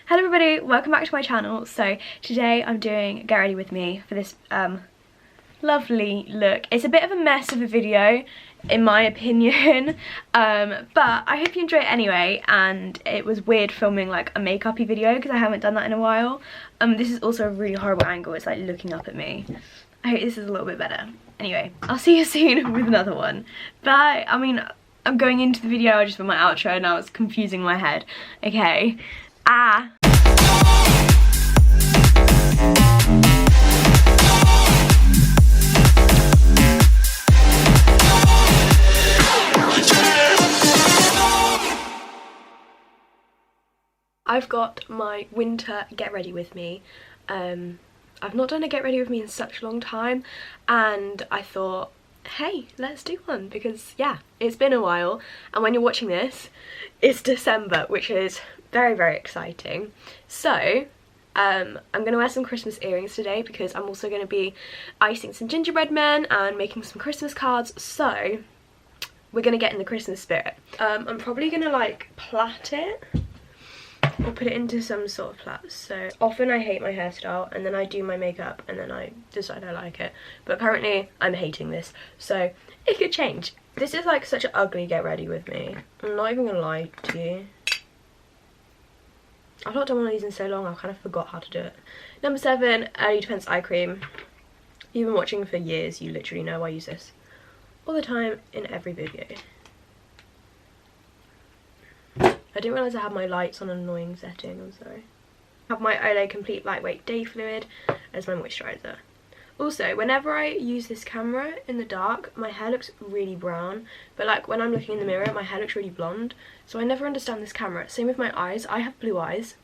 Hello everybody, welcome back to my channel. So today I'm doing Get Ready With Me for this lovely look. It's a bit of a mess of a video in my opinion, but I hope you enjoy it anyway. And it was weird filming like a makeup-y video because I haven't done that in a while. This is also a really horrible angle, it's like looking up at me. I hope this is a little bit better. Anyway, I'll see you soon with another one. Bye. I mean, I'm going into the video, I just put my outro and now it's confusing my head. Okay. I've got my winter Get Ready With Me. I've not done a Get Ready With Me in such a long time, and I thought, hey, let's do one because yeah, it's been a while, and when you're watching this, it's December, which is very, very exciting. So I'm gonna wear some Christmas earrings today because I'm also gonna be icing some gingerbread men and making some Christmas cards, so we're gonna get in the Christmas spirit. I'm probably gonna like plait it or put it into some sort of plait. So often I hate my hairstyle and then I do my makeup and then I decide I like it, but currently I'm hating this, so it could change. This is like such an ugly Get Ready With Me, I'm not even gonna lie to you. I've not done one of these in so long, I kind of forgot how to do it. Number 7, Early Defense Eye Cream. You've been watching for years, you literally know I use this all the time in every video. I didn't realise I had my lights on an annoying setting, I'm sorry. I have my Olay Complete Lightweight Day Fluid as my moisturiser. Also, whenever I use this camera in the dark, my hair looks really brown, but like when I'm looking in the mirror, my hair looks really blonde, so I never understand this camera. Same with my eyes, I have blue eyes,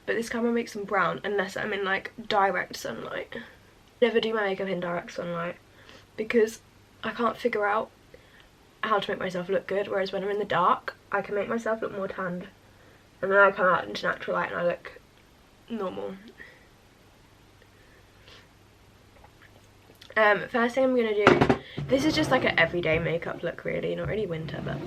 but this camera makes them brown unless I'm in like direct sunlight. I never do my makeup in direct sunlight because I can't figure out how to make myself look good, whereas when I'm in the dark, I can make myself look more tanned, and then I come out into natural light and I look normal. First thing I'm gonna do, this is just like an everyday makeup look really, not really winter, but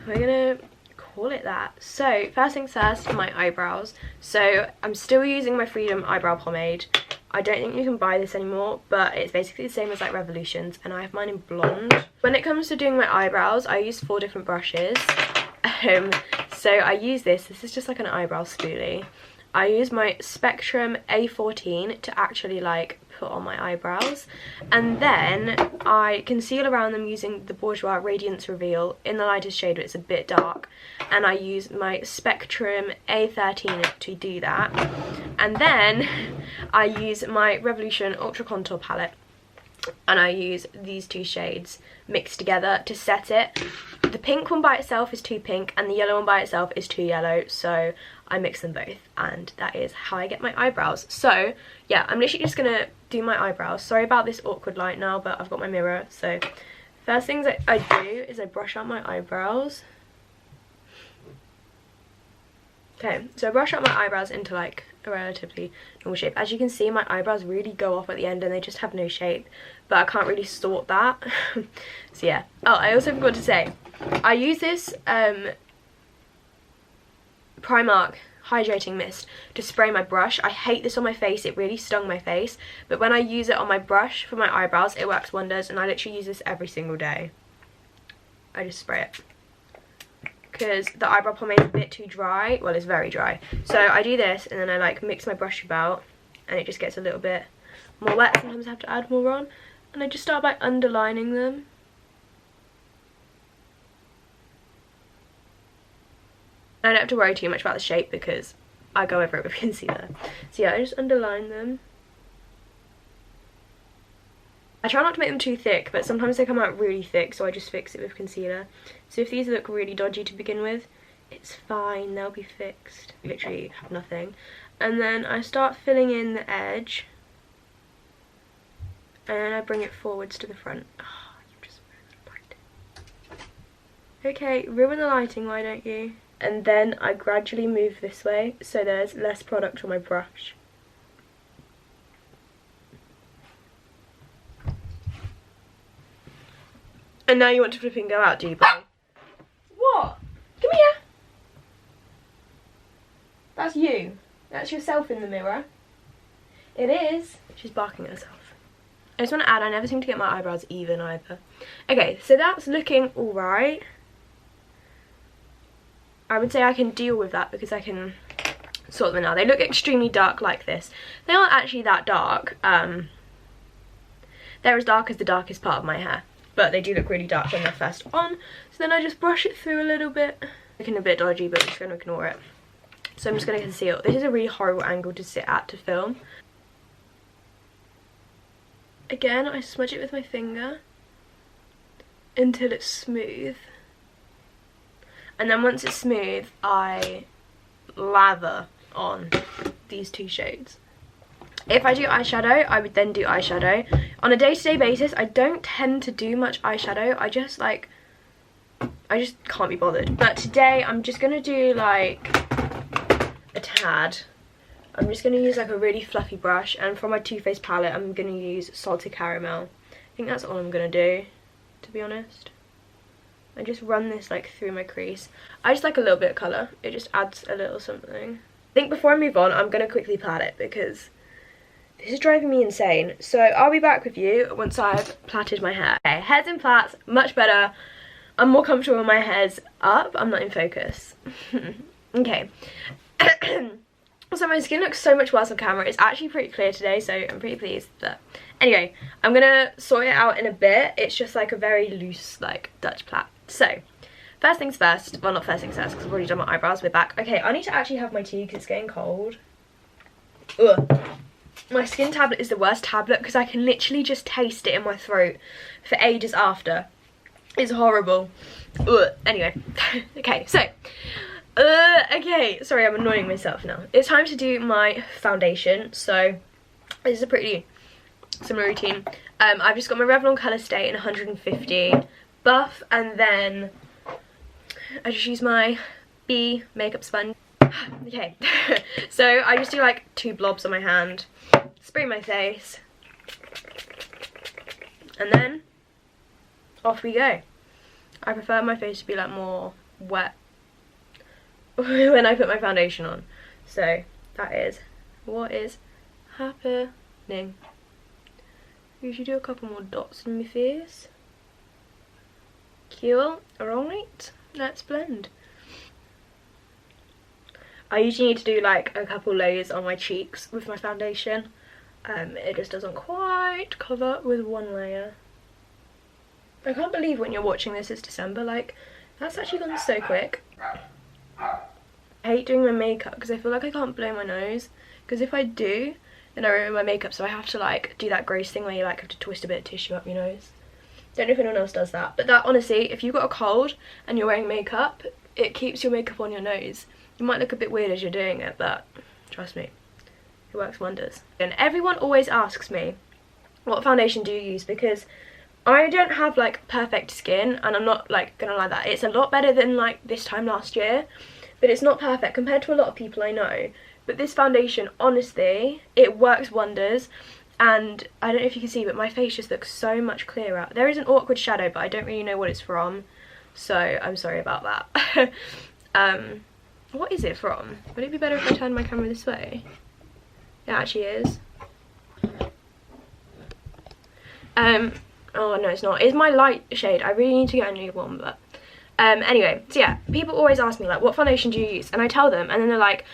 we're gonna call it that. So first things first, my eyebrows. So I'm still using my Freedom eyebrow pomade. I don't think you can buy this anymore, but it's basically the same as like Revolution's, and I have mine in blonde. When it comes to doing my eyebrows, I use 4 different brushes. So I use this is just like an eyebrow spoolie. I use my Spectrum A14 to actually like put on my eyebrows, and then I conceal around them using the Bourjois Radiance Reveal in the lightest shade, but it's a bit dark, and I use my Spectrum A13 to do that. And then I use my Revolution Ultra Contour palette, and I use these 2 shades mixed together to set it. The pink one by itself is too pink and the yellow one by itself is too yellow, so I mix them both, and that is how I get my eyebrows. So yeah, I'm literally just gonna do my eyebrows. Sorry about this awkward light now, but I've got my mirror. So first things that I do is I brush out my eyebrows. Okay, so I brush out my eyebrows into like a relatively normal shape. As you can see, my eyebrows really go off at the end and they just have no shape, but I can't really sort that. So yeah. Oh, I also forgot to say, I use this Primark hydrating mist to spray my brush. I hate this on my face, it really stung my face, but when I use it on my brush for my eyebrows, it works wonders, and I literally use this every single day. I just spray it because the eyebrow pomade is a bit too dry. Well, it's very dry, so I do this and then I like mix my brush about and it just gets a little bit more wet. Sometimes I have to add more on, and I just start by underlining them. I don't have to worry too much about the shape because I go over it with concealer. So yeah, I just underline them. I try not to make them too thick, but sometimes they come out really thick, so I just fix it with concealer. So if these look really dodgy to begin with, it's fine, they'll be fixed. Literally have nothing. And then I start filling in the edge, and then I bring it forwards to the front. Oh, you just ruined the lighting. Okay, ruin the lighting, why don't you? And then I gradually move this way so there's less product on my brush. And now you want to flipping go out, do you, buddy? What? Come here. That's you. That's yourself in the mirror. It is. She's barking at herself. I just want to add, I never seem to get my eyebrows even either. Okay, so that's looking alright. I would say I can deal with that because I can sort them out. They look extremely dark like this. They aren't actually that dark. They're as dark as the darkest part of my hair. But they do look really dark when they're first on. So then I just brush it through a little bit. Looking a bit dodgy, but I'm just going to ignore it. So I'm just going to conceal. This is a really horrible angle to sit at to film. Again, I smudge it with my finger until it's smooth. And then once it's smooth, I lather on these two shades. If I do eyeshadow, I would then do eyeshadow. On a day-to-day basis, I don't tend to do much eyeshadow. I just can't be bothered. But today, I'm just going to do like a tad. I'm just going to use like a really fluffy brush, and for my Too Faced palette I'm going to use Salted Caramel. I think that's all I'm going to do, to be honest. I just run this like through my crease. I just like a little bit of colour, it just adds a little something. I think before I move on I'm going to quickly plait it because this is driving me insane. So I'll be back with you once I've plaited my hair. Okay, hair's in plaits, much better. I'm more comfortable when my hair's up, I'm not in focus. Okay. So my skin looks so much worse on camera. It's actually pretty clear today, so I'm pretty pleased. But anyway, I'm gonna sort it out in a bit. It's just like a very loose, like Dutch plait. So first things first. Well, not first things first because I've already done my eyebrows. We're back. Okay, I need to actually have my tea because it's getting cold. Ugh. My skin tablet is the worst tablet because I can literally just taste it in my throat for ages after. It's horrible. Ugh. Anyway, okay, so. Okay, sorry, I'm annoying myself now. It's time to do my foundation. So this is a pretty similar routine. I've just got my Revlon Colour Stay in 150 buff, and then I just use my B makeup sponge. Okay, so I just do like 2 blobs on my hand, spray my face, and then off we go. I prefer my face to be like more wet when I put my foundation on. So that is what is happening. Usually do a couple more dots in my face. Cool. Alright, let's blend. I usually need to do like a couple layers on my cheeks with my foundation. It just doesn't quite cover with one layer. I can't believe when you're watching this it's December, like that's actually gone so quick. I hate doing my makeup because I feel like I can't blow my nose, because if I do then I ruin my makeup, so I have to like do that Grace thing where you like have to twist a bit of tissue up your nose. Don't know if anyone else does that, but that honestly, if you've got a cold and you're wearing makeup, it keeps your makeup on your nose. You might look a bit weird as you're doing it, but trust me, it works wonders. And everyone always asks me, what foundation do you use? Because I don't have like perfect skin, and I'm not like gonna lie that. It's a lot better than like this time last year, but it's not perfect compared to a lot of people I know. But this foundation, honestly, it works wonders. And I don't know if you can see, but my face just looks so much clearer. There is an awkward shadow, but I don't really know what it's from, so I'm sorry about that. What is it from? Would it be better if I turned my camera this way? It actually is. Oh no, it's not. It's my light shade. I really need to get a new one, but anyway, so yeah, people always ask me like, what foundation do you use? And I tell them, and then they're like,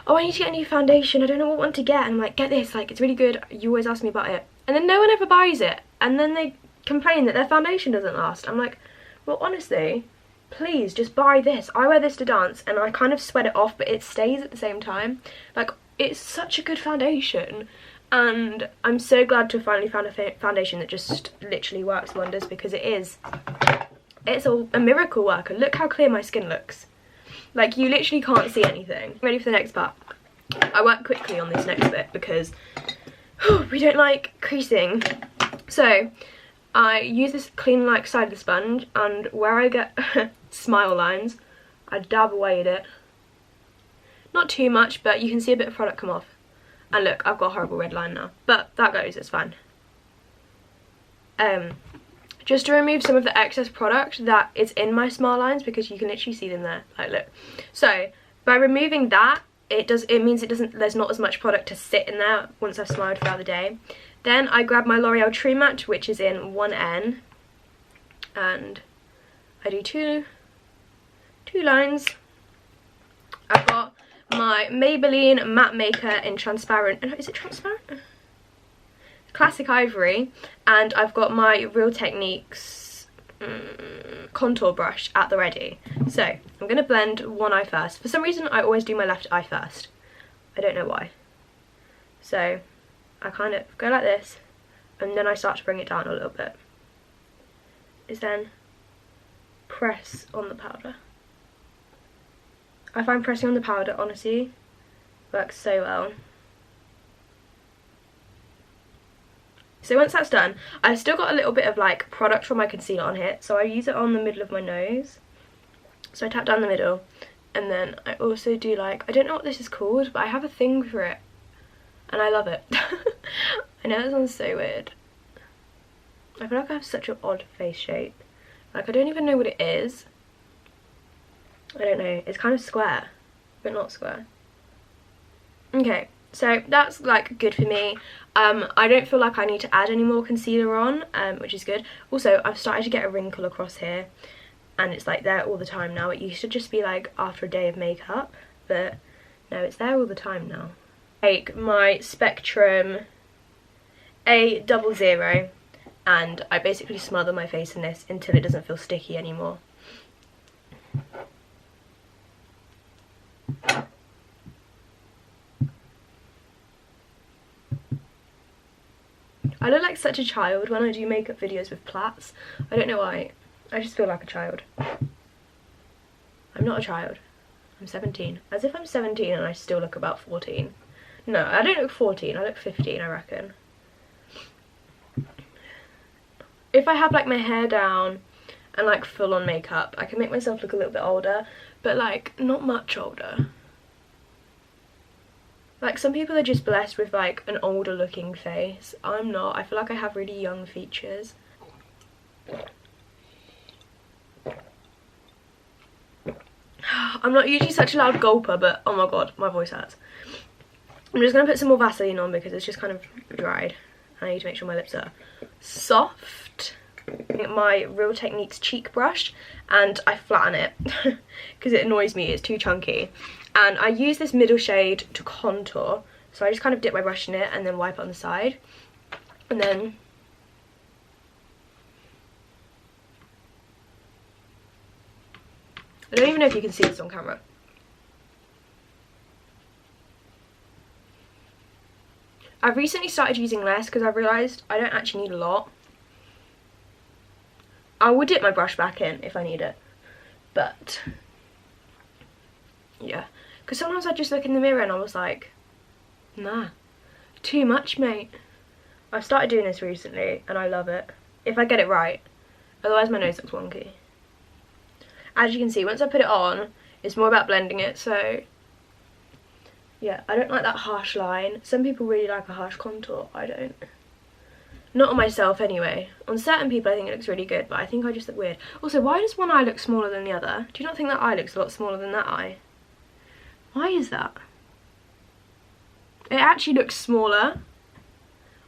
oh, I need to get a new foundation, I don't know what one to get. And I'm like, get this, like, it's really good, you always ask me about it. And then no one ever buys it, and then they complain that their foundation doesn't last. I'm like, well, honestly, please just buy this. I wear this to dance, and I kind of sweat it off, but it stays at the same time. Like, it's such a good foundation, and I'm so glad to have finally found a foundation that just literally works wonders, because it's a miracle worker. Look how clear my skin looks. Like, you literally can't see anything. Ready for the next part. I work quickly on this next bit because we don't like creasing. So I use this clean like side of the sponge, and where I get smile lines, I dab away at it. Not too much, but you can see a bit of product come off. And look, I've got a horrible red line now, but that goes, it's fine. Just to remove some of the excess product that is in my smile lines, because you can literally see them there, like look. So by removing that, it means there's not as much product to sit in there once I've smiled throughout the day. Then I grab my L'Oreal True Matte, which is in 1N, and I do two lines. I've got my Maybelline Matte Maker in transparent, is it transparent? Classic Ivory, and I've got my Real Techniques contour brush at the ready. So I'm going to blend one eye first. For some reason I always do my left eye first. I don't know why. So I kind of go like this, and then I start to bring it down a little bit. Is then press on the powder. I find pressing on the powder, honestly, works so well. So once that's done, I've still got a little bit of like product from my concealer on here, so I use it on the middle of my nose. So I tap down the middle, and then I also do like, I don't know what this is called, but I have a thing for it, and I love it. I know that sounds so weird. I feel like I have such an odd face shape. Like, I don't even know what it is. I don't know, it's kind of square, but not square. Okay, so that's like good for me. I don't feel like I need to add any more concealer on, which is good. Also, I've started to get a wrinkle across here, and it's like there all the time now. It used to just be like after a day of makeup, but no, it's there all the time now. Take my Spectrum A00, and I basically smother my face in this until it doesn't feel sticky anymore. I look like such a child when I do makeup videos with plaits. I don't know why. I just feel like a child. I'm not a child. I'm 17. As if I'm 17 and I still look about 14. No, I don't look 14. I look 15, I reckon. If I have like my hair down and like full on makeup, I can make myself look a little bit older, but like not much older. Like, some people are just blessed with like an older looking face. I'm not. I feel like I have really young features. I'm not usually such a loud gulper, but oh my god, my voice hurts. I'm just going to put some more Vaseline on because it's just kind of dried. I need to make sure my lips are soft. My Real Techniques cheek brush, and I flatten it because it annoys me, it's too chunky. And I use this middle shade to contour, so I just kind of dip my brush in it and then wipe it on the side. And then I don't even know if you can see this on camera. I've recently started using less because I've realised I don't actually need a lot. I will dip my brush back in if I need it, but yeah, because sometimes I just look in the mirror and I was like, nah, too much, mate. I've started doing this recently and I love it, if I get it right, otherwise my nose looks wonky. As you can see, once I put it on, it's more about blending it, so yeah, I don't like that harsh line. Some people really like a harsh contour, I don't. Not on myself anyway. On certain people I think it looks really good, but I think I just look weird. Also, why does one eye look smaller than the other? Do you not think that eye looks a lot smaller than that eye? Why is that? It actually looks smaller.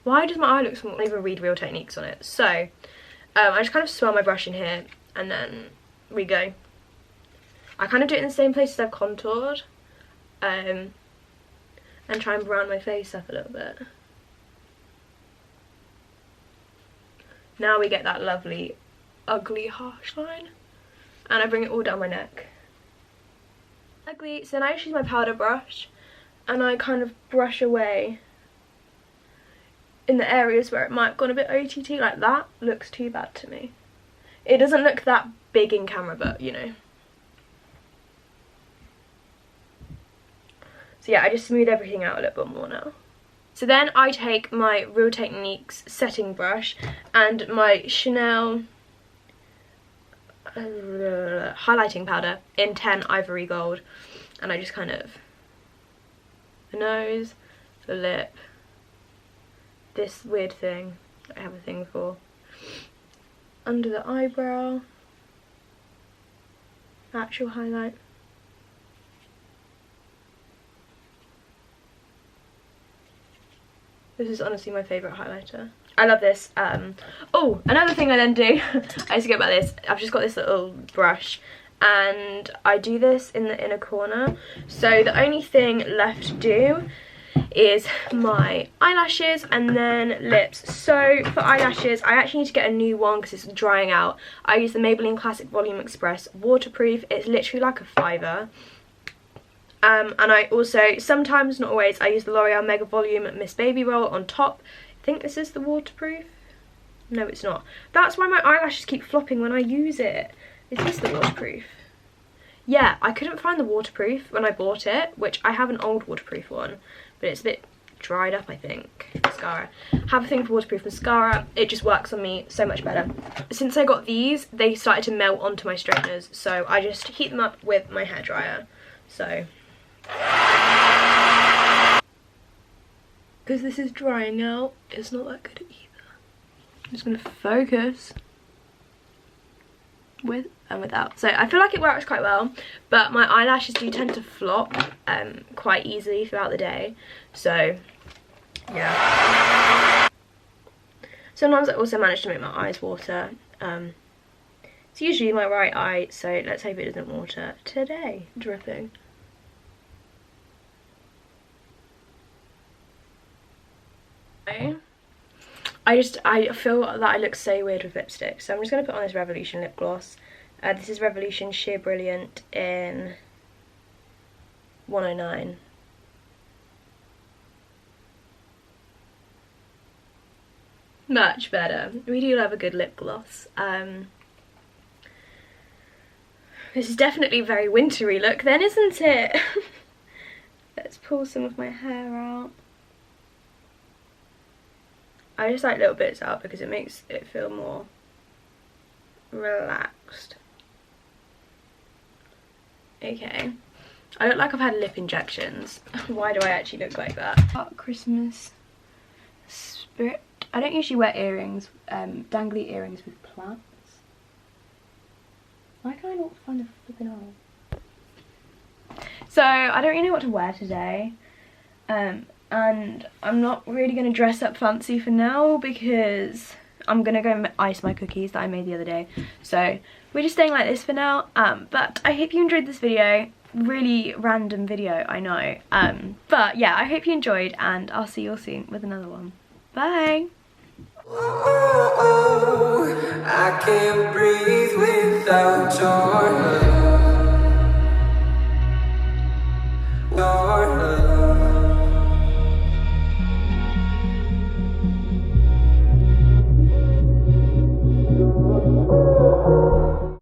Why does my eye look smaller? I don't even read Real Techniques on it. So, I just kind of swirl my brush in here, and then we go. I kind of do it in the same place as I've contoured, and try and brown my face up a little bit. Now we get that lovely, ugly, harsh line. And I bring it all down my neck. Ugly. So now I just use my powder brush. And I kind of brush away in the areas where it might have gone a bit OTT. Like that looks too bad to me. It doesn't look that big in camera, but you know. So yeah, I just smooth everything out a little bit more now. So then I take my Real Techniques setting brush and my Chanel highlighting powder in 10 Ivory Gold, and I just kind of, the nose, the lip, this weird thing I have a thing for, under the eyebrow, actual highlight. This is honestly my favourite highlighter. I love this. Oh, another thing I then do, I used to get about this, I've just got this little brush and I do this in the inner corner. So the only thing left to do is my eyelashes and then lips. So for eyelashes, I actually need to get a new one because it's drying out. I use the Maybelline Classic Volume Express waterproof. It's literally like a £5. And I also, sometimes, not always, I use the L'Oreal Mega Volume Miss Baby Roll on top. I think this is the waterproof. No, it's not. That's why my eyelashes keep flopping when I use it. Is this the waterproof? Yeah, I couldn't find the waterproof when I bought it, which I have an old waterproof one, but it's a bit dried up, I think. Mascara. Have a thing for waterproof mascara. It just works on me so much better. Since I got these, they started to melt onto my straighteners, so I just heat them up with my hairdryer. So, because this is drying out, it's not that good either. I'm just going to focus with and without. So I feel like it works quite well, but my eyelashes do tend to flop quite easily throughout the day. So yeah. Sometimes I also manage to make my eyes water. It's usually my right eye, so let's hope it doesn't water today. Dripping. I feel that I look so weird with lipstick, so I'm just going to put on this Revolution lip gloss. This is Revolution Sheer Brilliant in 109. Much better. We do love a good lip gloss. This is definitely a very wintry look then, isn't it? Let's pull some of my hair out. I just like little bits out because it makes it feel more relaxed. Okay. I look like I've had lip injections. Why do I actually look like that? Christmas spirit. I don't usually wear earrings, dangly earrings with plants. Why can I not find a flipping hole? So, I don't really know what to wear today. And I'm not really going to dress up fancy for now because I'm going to go and ice my cookies that I made the other day. So we're just staying like this for now. But I hope you enjoyed this video. Really random video, I know. But yeah, I hope you enjoyed and I'll see you all soon with another one. Bye! I can't breathe without your love.